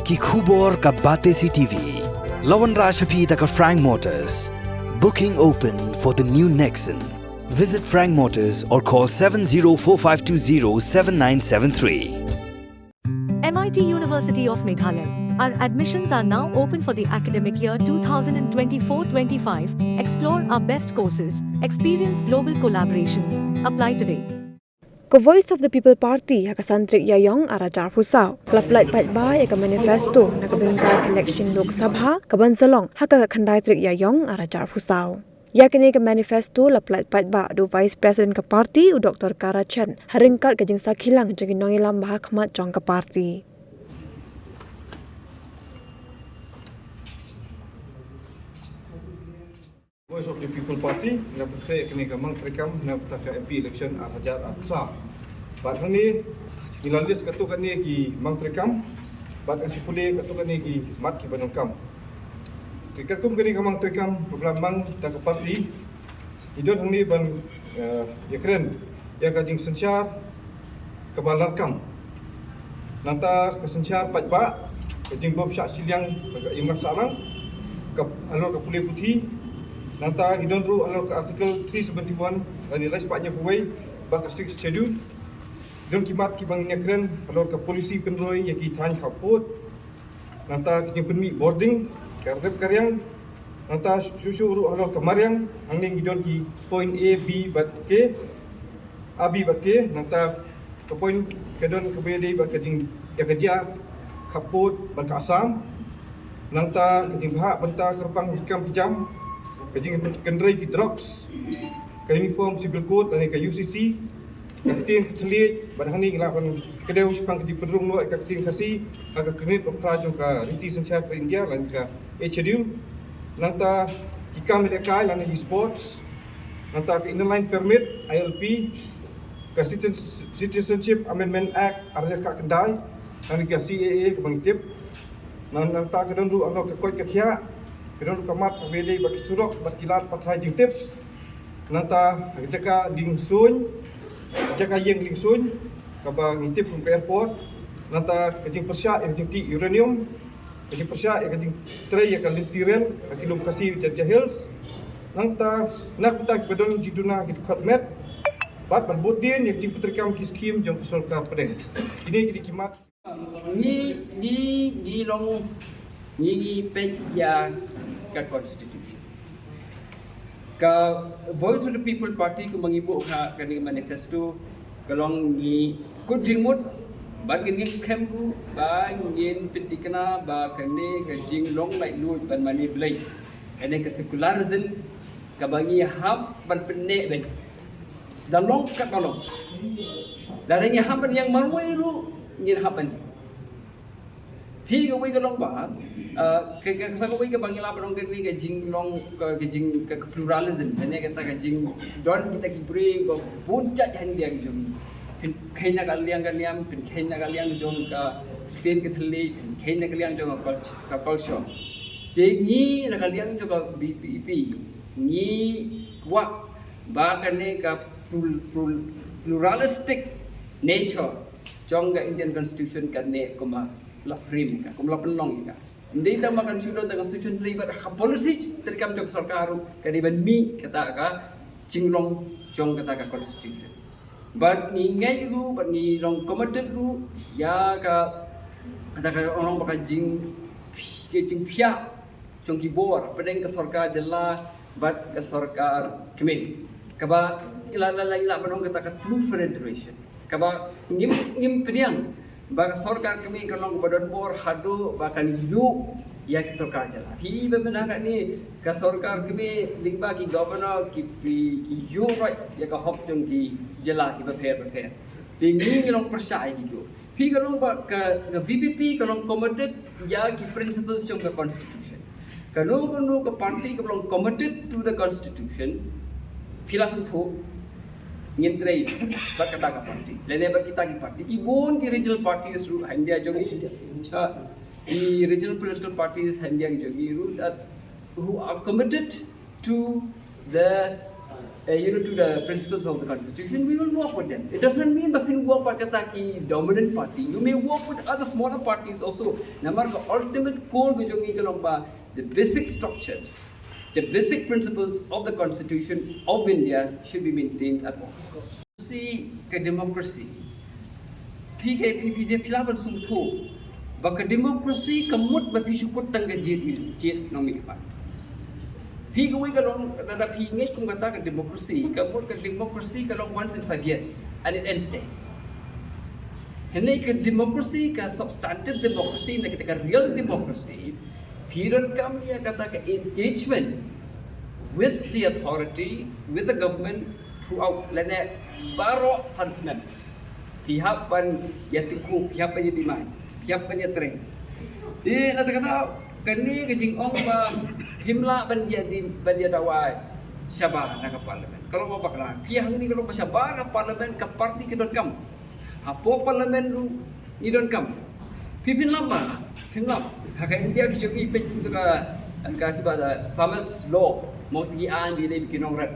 ki khubor ka Bate CTV. Lawan Rashaphi taka Frank Motors. Booking open for the new Nexon. Visit Frank Motors or call 7045207973. MIT University of Meghalaya. Our admissions are now open for the academic year 2024-25. Explore our best courses, experience global collaborations. Apply today. Ke Voice of the People Party haka santri yayong arajar pusau. Kelap-lait baik-baik haka manifesto haka bingkai election Lok Sabha ke Bansalong haka khandai trik yayong arajar pusau. Yakini ke manifesto laplait baik-baik du Vice President ke parti u Dr. Kara Chen haringkat ke jing sakilang jeng nongilam bahakmat jong ke parti. Voice of the People Party na berkait kini kamang perikam na bertaka MP election Rajar Abusa. Bat hani nilandis katu kani ki mang perikam bat ang sipuli katu kani ki mat ki banungkam. Kikatum kani kamang perikam programang tak parti idon hani ban ya keren ya kajing sencar kebalarkam. Nanta kesencar pajba kajing bob syak siliang agak imam sarang ke alur ke pulih putih. Nanta hidon ru alur ke artikel 371 dan nilai sepatnya kuwai baka 6 schedule. Hidon kimat kibang nyakren alur ke polisi penroi yaki tan kaput. Nanta kini penmi boarding karep karyang. Nanta susu ru alur ke mariang angning hidon ki point A B bat K A B bat K. Nanta ke point kedon ke BD bat kajing ya kerja kaput bat ke Asam. Nanta kajing bahak benta kerpang hikam pijam. Kajing kenderai ki drugs, ke uniform civil code dan ke UCC, kakitin ketelit, badahani ngelapan kedai usipang kejing pedrung luar kakitin kasih, agak kredit berperaju ke riti sencar ke India dan ke schedule, nanta jika mereka lan e-sports, nanta ke inline permit ILP, ke Citizenship Amendment Act RJK Kendai, dan ke CAA ke Bangtip, nanta ke dondu atau ke koi kekia. Kedon kamat PBD bagi surok berkilat patai jingtip nanta jaka ding sun jaka yang ling sun kabang ngintip ke airport nanta kajing persya yang jingti uranium kajing persya yang kajing tray yang kalin tirel kilom kasih Jaja Hills nanta nak tak bedon jiduna gitu khatmet bat berbut din yang jing putrikam kiskim jong kesolka pedeng ini kimat ni long ni pek ya ka constitution ka Voice of the People Party ko mangibu ka kani manifesto kalong ni good jingmut ba kini scam ku ba ngin pitikna ba kani ka jing long lai lu ban mani blai kani ka secularism ka bangi hab ban penne ben dan long ka kalong dari ham yang marwai lu ngin hapan hi ka wei ka long ba ke kasama wei ka bangila long ke ni ka jing long ka jing ka pluralism ne ka ta ka jing don kita ki bring ko puncak han dia jom pin khaina ka liang ka niam pin khaina ka liang jom ka ten ke thli pin khaina ka liang jom ka culture te ni na ka liang jom ka BPP ni wa ba ka ne ka pluralistic nature jong ka Indian Constitution ka ne ko ma la frame ka kumla penlong ka hindi ta makan sudah dengan constitution ribat ha policy terkam jok sarkaru kadiban mi kata ka cinglong jong kata ka constitution but ni ngai ru but ni long committed ru ya ka kata ka orang baka jing ke jing pia jong ki bor pedeng ke sarkar jela but ke sarkar kemin kaba ila penong kata ka true federation kaba ngim pediang baka sarkar kami kalong badan bor hadu bahkan yu ya ki sarkar jala hi bemana ka ni ka sarkar kami lingba ki governor ki yu right ya ka hop jong ki jala ki prepare tinggi ngilong persai gitu hi kalong ba ka VPP kalong committed ya ki principles jong ka constitution kalau ka party kalong committed to the constitution philosophy ngintrai bat kata ka party lene bat kita ki party ki bon ki regional parties ru handia jogi the regional political parties handia jogi ru that who are committed to the to the principles of the constitution, we will work with them. It doesn't mean that you work with the dominant party. You may work with other smaller parties also. Namar the ultimate goal which the basic structures, the basic principles of the constitution of India should be maintained at all costs. See democracy. PKP dia pilaban sumtu. Baka democracy kamut ba pisukut tangga jet nomik pa. Pi gawin kalong nada pi ngay kung kata ka democracy, kamut ka democracy kalong once in 5 years and it ends there. Hindi ka democracy ka substantive democracy na kita ka real democracy. Piran kami ya kata ka engagement with the authority, with the government throughout lana baro sansnan. Pihak pan yatiku, pihak pan yatimai, pihak pan yatre. Di kata kani kajing ong ba himla ban dia dawa syabah nak parlimen. Kalau mau bakal pihak ni kalau syabah nak parlimen ke parti ke kam. Apo parlimen lu ni kam. Pipin lama, himla. Kakak India kisah ipet untuk ka tiba famous law mau tigi an di lebih kinong red.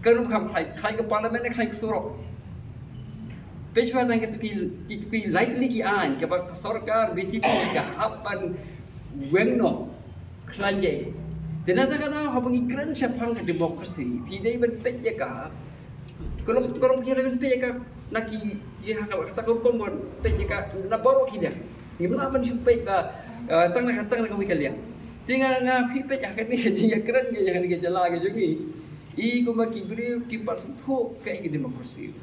Kalau kam khai ke parlimen ni khai surok. Pechwa tang ki lightly ki an ke bak sarkar BJP ka hapan wengno klanje tenata kana habangi gran syapang ke demokrasi pidai ban pejya ka kolom kira ban pejya ka naki ya kata kom pejya ka na baro kilia ni mana ban supay ka tang na kami kalian tinggal nga pipet akan ni jinga gran ke jangan ke jala ke jungi I ko makibri ki pasupho ka demokrasi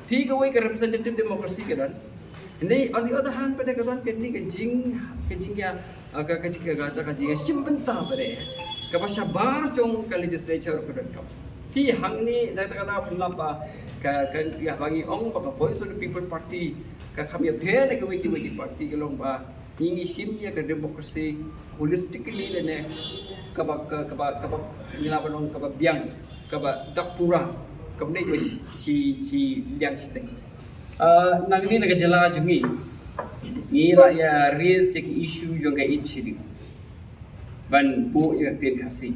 He go away representative democracy ke dan. Ini on the other hand pada kawan kini kajing ya kajing simpenta pada. Kapasya bar cong ke legislature ke dan kau. He hang ni nak kata penapa kan ya bagi ong bapa voice of the people party kami appear ke wiki party ke lomba ini simnya ke demokrasi holistically lene kabak nilaban ong kabak biang kabak dapura kemudian si yang seteng. Nang ni nak jala jungi. Ni raya raise cek isu yang ke insidu. Ban bu yang ten kasih.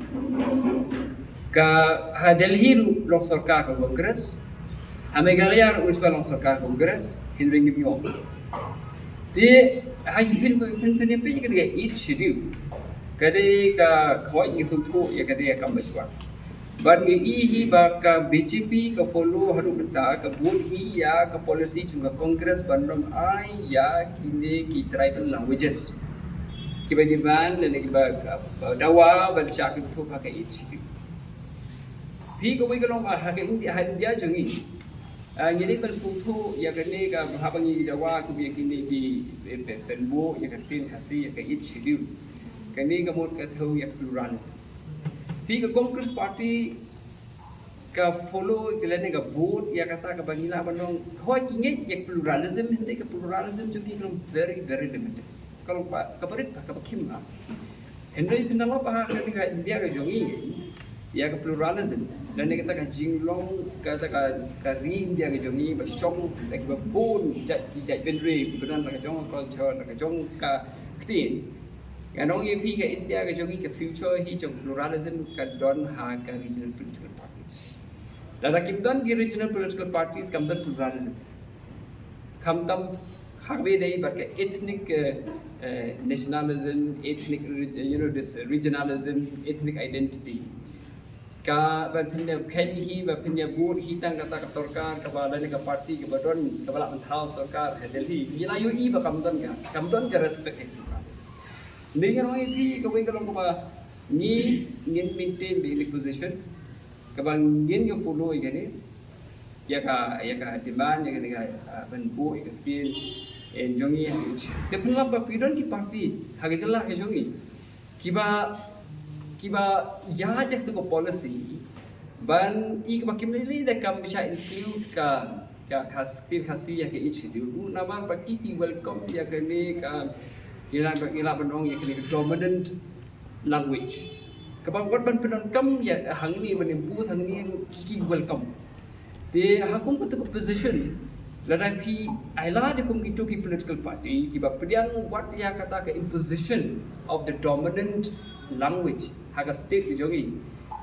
Ka Delhi long sarkar ka Congress. Meghalaya uswa long sarkar Congress. Henry Ngimyo. Di hai pin ke dia insidu. Kade ka khoi ngisuthu ya kade ka mbachwa. But ihi ba ka BJP ka follow haru benta ka board hi ya ka policy chunga Congress bandram ai ya kini ki tribal languages ki ba diban ne ki ba dawa ban sha ki thu ka ichi phi ko wi ka long ha ka India jungi ngini kan suthu ya kani ka habangi dawa ku bi kini ki penbo ya ka tin hasi ya ka ichi du kani ka mod ka thu ya pluralism Phi ka Congress Party ka follow kelane ka vote ya kata ka bangila banong hoi kinget ya pluralism hindi ka pluralism juga kan very limited. Kalau ka parit ka pakim na. Hindi pinama pa ka ka India ka jongi ya ka pluralism. Dan kita ka jinglong kata ka rin dia ka jongi ba chong like ba pon jai benre benan ka jong culture ka jong ka ktin. Kanong EP ke India ke jongi ke future hi jong pluralism ka don ha ka regional political parties. Dada kim don ki regional political parties kam don pluralism. Kam tam hagwe dei but ke ethnic nationalism, ethnic this regionalism, ethnic identity. Ka ba pinya kheli hi ba pinya board hi tang kata ka sarkar ka ba ka party ka ba don ka bala mentau sarkar Delhi. Ila yu I ba kam don ka respect Dengan orang ini kau ingin kalau kau ni ingin maintain the position, kau ingin kau follow ini, ya ka demand, ya ka benbu, ya ka feel, enjoy. Tapi apa pilihan di parti, harga jelas enjoy. Kiba ya jak tu kau policy, ban ik makin lili dah kau bisa include ka kasih ya ka each itu. Nama bagi welcome ya ka ni ka Ila benong ya kini dominant language. Kapag wat ban penonton ya hang ni menimpu hang ni ki welcome. Te hakum tu position ladang pi aila de kum gitu ki political party ki ba pediang wat ya kata ke imposition of the dominant language haga state ki jogi.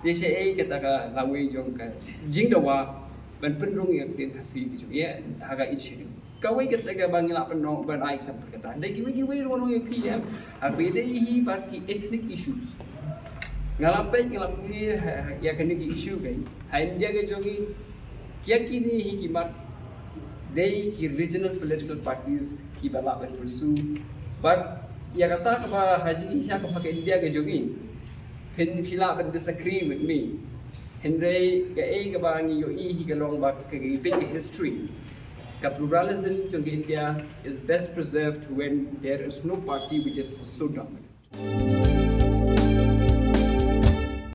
DCA kita ka lawe jong ka jing dawa ban penrung yang tin hasi di ya haga ichiru kawai kita ka bangila penong ban ai example kata dai giwe rono yang PM abede hi party ethnic issues ngalapai ngalapuni ya kini di issue kai hain dia ke jongi kya kini hi kimat dai ki regional political parties ki bala ban pursue but ya kata ka haji isya ka pakai India ke jongi pen pila ban disagree with me Henry ke ka bangi yo hi ka long bak ke big history ka pluralism jong India is best preserved when there is no party which is so dominant.